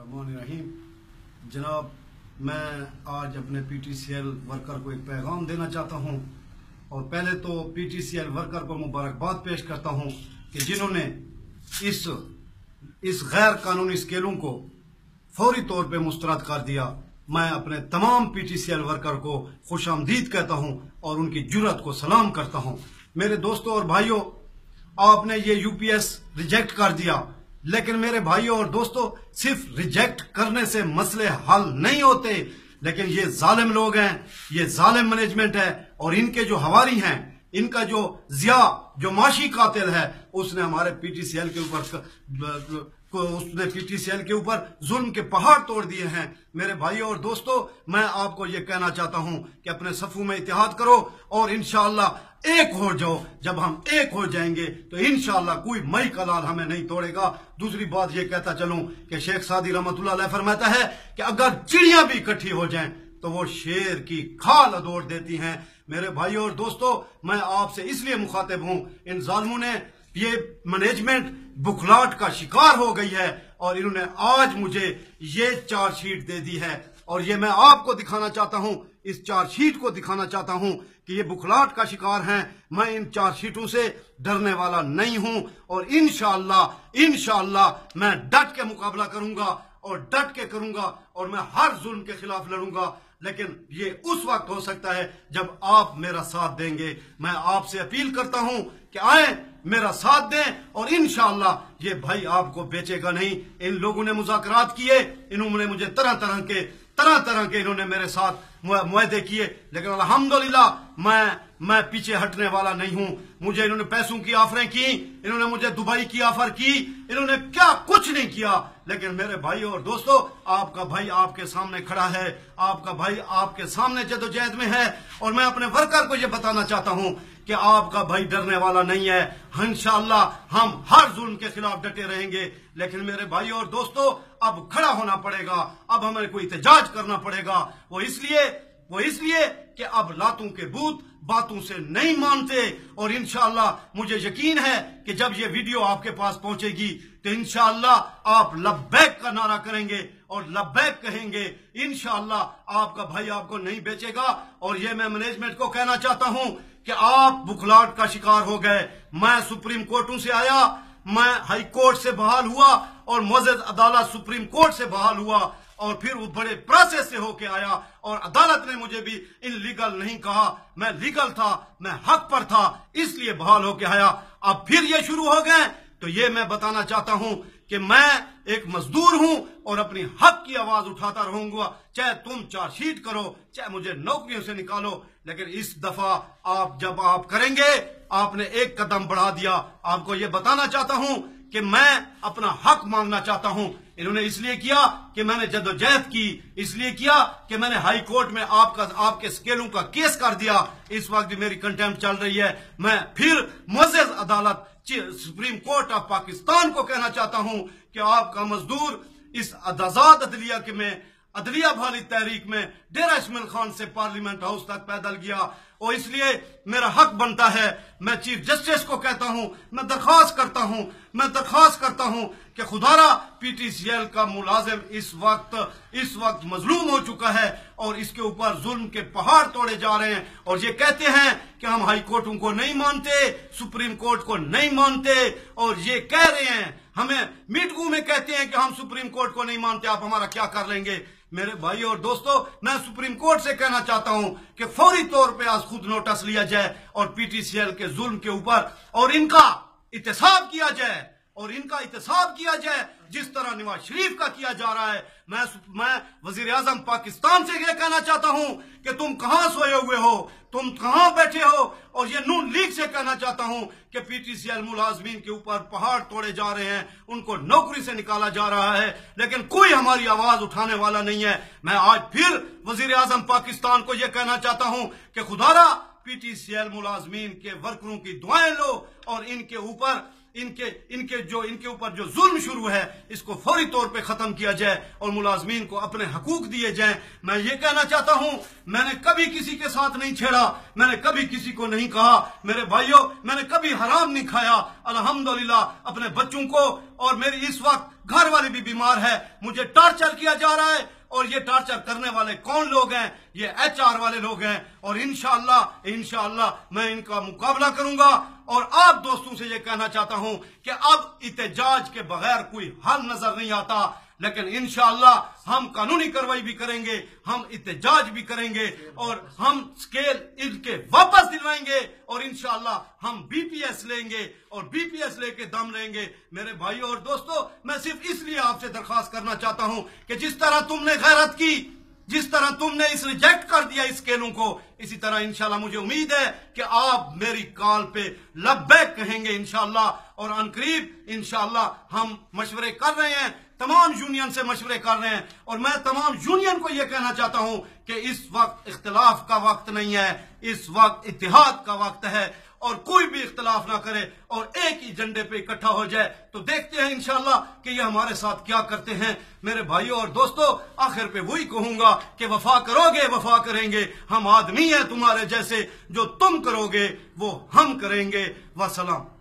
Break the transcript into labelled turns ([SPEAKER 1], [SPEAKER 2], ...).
[SPEAKER 1] रहीम। जनाब, मैं आज अपने PTCL वर्कर को एक पैगाम देना चाहता हूं और पहले तो PTCL वर्कर को मुबारकबाद पेश करता हूं कि जिन्होंने इस गैर कानूनी स्केलों को फौरी तौर पे मुस्तरद कर दिया। मैं अपने तमाम PTCL वर्कर को खुशामदीद कहता हूं और उनकी जुर्रत को सलाम करता हूं। मेरे दोस्तों और भाइयों, आपने ये UPS रिजेक्ट कर दिया, लेकिन मेरे भाइयों और दोस्तों, सिर्फ रिजेक्ट करने से मसले हल नहीं होते। लेकिन ये जालिम लोग हैं, ये जालिम मैनेजमेंट है और इनके जो हवारी हैं, इनका जो जिया जो माशी कातिल है, उसने हमारे PTCL के ऊपर जुल्म के पहाड़ तोड़ दिए हैं। मेरे भाइयों और दोस्तों, मैं आपको ये कहना चाहता हूं कि अपने सफू में इत्तेहाद करो और इंशाअल्लाह एक हो जाओ। जब हम एक हो जाएंगे तो इंशाअल्लाह कोई मई कलाल हमें नहीं तोड़ेगा। दूसरी बात ये कहता चलूं कि शेख सादी रहमतुल्लाह अलैह फरमाता है कि अगर चिड़ियां भी इकट्ठी हो जाएं तो वो शेर की खाल अदोड़ देती हैं। मेरे भाइयों और दोस्तों, मैं आपसे इसलिए मुखातिब हूं, इन जालिमों ने, ये मैनेजमेंट बुखलाहट का शिकार हो गई है और इन्होंने आज मुझे ये चार्जशीट दे दी है और ये मैं आपको दिखाना चाहता हूं, इस चार्जशीट को दिखाना चाहता हूं कि ये बुखलाहट का शिकार हैं। मैं इन चार्जशीटों से डरने वाला नहीं हूं और इंशाअल्लाह मैं डट के मुकाबला करूंगा और डट के करूंगा और मैं हर जुल्म के खिलाफ लड़ूंगा। लेकिन ये उस वक्त हो सकता है जब आप मेरा साथ देंगे। मैं आपसे अपील करता हूं कि आए, मेरा साथ दें और इंशाअल्लाह ये भाई आपको बेचेगा नहीं। इन लोगों ने मुज़ाकरात किए, इन्होंने मुझे तरह तरह के इन्होंने मेरे साथ मुआहदे किए, लेकिन अल्हम्दुलिल्लाह मैं पीछे हटने वाला नहीं हूं। मुझे इन्होंने पैसों की ऑफरें की, इन्होंने मुझे दुबई की ऑफर की, इन्होंने क्या कुछ नहीं किया। लेकिन मेरे भाइयों और दोस्तों, आपका भाई आपके सामने खड़ा है, आपका भाई आपके सामने जदोजहद में है और मैं अपने वर्कर को यह बताना चाहता हूं कि आपका भाई डरने वाला नहीं है। इंशाअल्लाह हम हर जुल्म के खिलाफ डटे रहेंगे। लेकिन मेरे भाइयों और दोस्तों, अब खड़ा होना पड़ेगा, अब हमें कोई एहतजाज करना पड़ेगा। वो इसलिए कि अब लातों के भूत बातों से नहीं मानते और इंशाअल्लाह मुझे यकीन है कि जब ये वीडियो आपके पास पहुंचेगी तो इंशाअल्लाह आप लब्बैक का नारा करेंगे और लब्बैक कहेंगे। इंशाअल्लाह आपका भाई आपको नहीं बेचेगा। और ये मैं मैनेजमेंट को कहना चाहता हूं कि आप बुखलाहट का शिकार हो गए। मैं सुप्रीम कोर्टों से आया, मैं हाई कोर्ट से बहाल हुआ और मुअज़्ज़ज़ अदालत सुप्रीम कोर्ट से बहाल हुआ और फिर वो बड़े प्रोसेस से होके आया और अदालत ने मुझे भी इनलीगल नहीं कहा। मैं लीगल था, मैं हक पर था, इसलिए बहाल होके आया। अब फिर ये शुरू हो गए तो ये मैं बताना चाहता हूं कि मैं एक मजदूर हूं और अपनी हक की आवाज उठाता रहूंगा, चाहे तुम चार्जशीट करो, चाहे मुझे नौकरियों से निकालो। लेकिन इस दफा जब आप करेंगे, आपने एक कदम बढ़ा दिया। आपको ये बताना चाहता हूं कि मैं अपना हक मांगना चाहता हूं। इन्होंने इसलिए किया कि मैंने जद्दोजहद की, इसलिए किया कि मैंने हाई कोर्ट में आपके स्केलों का केस कर दिया। इस वक्त भी मेरी कंटेम्प्ट चल रही है। मैं फिर मुअज़्ज़ज़ अदालत सुप्रीम कोर्ट ऑफ पाकिस्तान को कहना चाहता हूं कि आपका मजदूर इस आजाद अदलिया वाली तहरीक में डेरा इस्माइल खान से पार्लियामेंट हाउस तक पैदल गया और इसलिए मेरा हक बनता है। मैं चीफ जस्टिस को कहता हूं, मैं दरख्वास्त करता हूं कि खुदारा PTCL का मुलाजिम इस वक्त मजलूम हो चुका है और इसके ऊपर जुल्म के पहाड़ तोड़े जा रहे हैं। और ये कहते हैं कि हम हाई कोर्टों को नहीं मानते, सुप्रीम कोर्ट को नहीं मानते और ये कह रहे हैं, हमें मीटिंगों में कहते हैं कि हम सुप्रीम कोर्ट को नहीं मानते, आप हमारा क्या कर लेंगे। मेरे भाइयों और दोस्तों, मैं सुप्रीम कोर्ट से कहना चाहता हूं कि फौरी तौर पे आज खुद नोटिस लिया जाए और PTCL के जुल्म के ऊपर और इनका इत्तेसाब किया जाए जिस तरह नवाज शरीफ का किया जा रहा है। मैं वजीर आजम पाकिस्तान से यह कहना चाहता हूं कि तुम कहां सोए हुए हो, तुम कहां बैठे हो। और ये नून लीग से कहना चाहता हूं कि PTCL मुलाजमीन के ऊपर पहाड़ तोड़े जा रहे हैं, उनको नौकरी से निकाला जा रहा है, लेकिन कोई हमारी आवाज उठाने वाला नहीं है। मैं आज फिर वजीर आजम पाकिस्तान को यह कहना चाहता हूं कि खुदारा PTCL मुलाजमीन के वर्करों की दुआएं लो और इनके ऊपर जो जुल्म शुरू है इसको फौरी तौर पे खत्म किया जाए और मुलाजमीन को अपने हकूक दिए जाएं। मैं ये कहना चाहता हूं, मैंने कभी किसी के साथ नहीं छेड़ा, मैंने कभी किसी को नहीं कहा। मेरे भाइयों, मैंने कभी हराम नहीं खाया। अल्हम्दुलिल्लाह अपने बच्चों को और मेरी इस वक्त घर वाली भी बीमार है, मुझे टॉर्चर किया जा रहा है। और ये टॉर्चर करने वाले कौन लोग हैं? ये HR वाले लोग हैं। और इंशाअल्लाह मैं इनका मुकाबला करूंगा। और आप दोस्तों से ये कहना चाहता हूं कि अब इत्तेजाज के बगैर कोई हल नजर नहीं आता, लेकिन इंशाअल्लाह हम कानूनी कार्रवाई भी करेंगे, हम इत्तेजाज भी करेंगे और हम स्केल इनके वापस दिलवाएंगे और इंशाअल्लाह हम BPS लेंगे और BPS लेके दम लेंगे। मेरे भाइयों और दोस्तों, मैं सिर्फ इसलिए आपसे दरख्वास्त करना चाहता हूं कि जिस तरह तुमने गैरत की, जिस तरह तुमने इस रिजेक्ट कर दिया इस स्केलों को, इसी तरह इंशाल्लाह मुझे उम्मीद है कि आप मेरी कॉल पे लब्बैक कहेंगे इंशाल्लाह। और अनकरीब इंशाल्लाह हम मशवरे कर रहे हैं, तमाम यूनियन से मशवरे कर रहे हैं। और मैं तमाम यूनियन को यह कहना चाहता हूं कि इस वक्त इख्तिलाफ का वक्त नहीं है, इस वक्त इत्तेहाद का वक्त है। और कोई भी इख्तिलाफ ना करे और एक ही झंडे पे इकट्ठा हो जाए, तो देखते हैं इंशाल्लाह कि ये हमारे साथ क्या करते हैं। मेरे भाइयों और दोस्तों, आखिर पे वही कहूंगा कि वफा करोगे, वफा करेंगे। हम आदमी हैं तुम्हारे जैसे, जो तुम करोगे वो हम करेंगे। वसलाम।